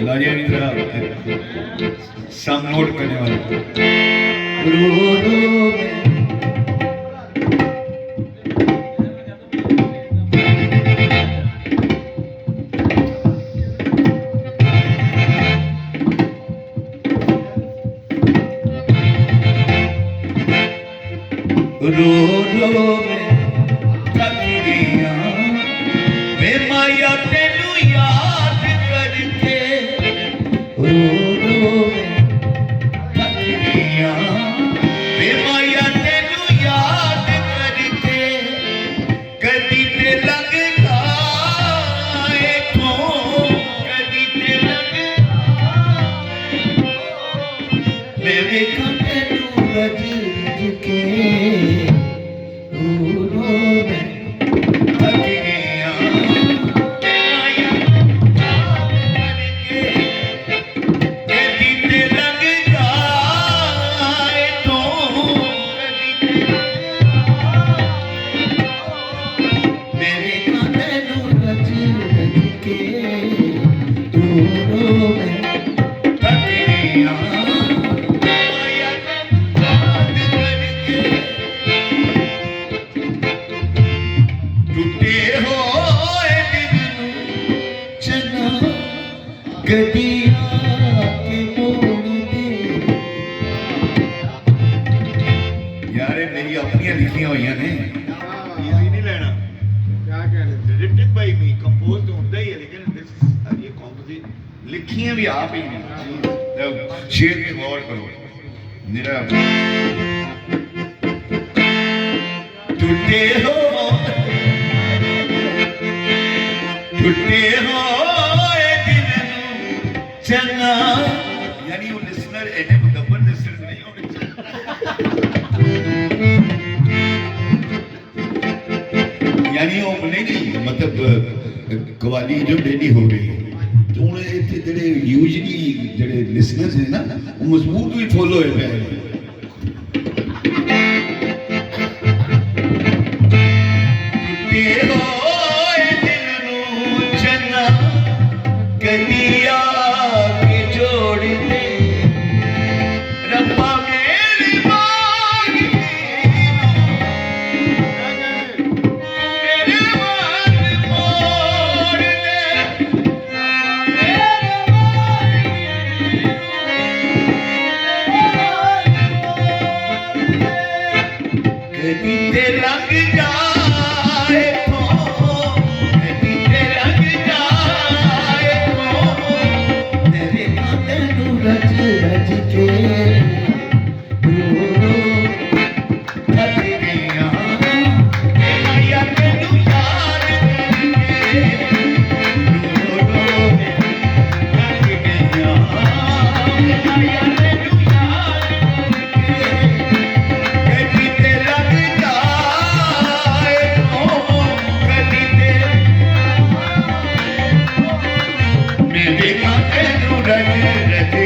लाजिया नहीं जरा सम नोट करने वाले रो रो रो रो में थक गया वे माया तेनू याद करके रो रो में थक गया वे माया तेनू याद करके कदी ते लग आए को कदी ते लग मैं वेखा तेनू रज के लिखियां भी आप ही शेर पे गौर करो मेरा टूटे हो दिल चंगा यानी वो लिसनर एने मुदब्बर लिसनर नहीं होने चाहिए यानी वो नहीं मतलब कवाली जो डेली हो रही है ਜਿਹੜੇ ਯੂਜੂਅਲੀ ਜਿਹੜੇ ਲਿਸਨਰਸ ਨੇ ਨਾ ਉਹ ਮਜ਼ਬੂਤ ਵੀ ਫੁੱਲ ਹੋਏ ਪਏ ਟੁੱਟੇ ਹੋਏ ਦਿਲ ਨੂੰ ਚੰਨਾ ਕਦੀਆ ਕੇ ਜੋੜ ਦੇ ਰੱਬਾ ਮੇਰੀ ਮੰਗਦੀ ਮੇਰੇ ਮਨ ਮੋੜ ਦੇ कदी ते लग जाए को कदी ते लग जाए को तेरे तेनू रज रज के रो रो थक गया माया तेनू याद करके रो रो थक गया माया तेनू याद करके कदी ते लग मैं देखा तेनू रज रज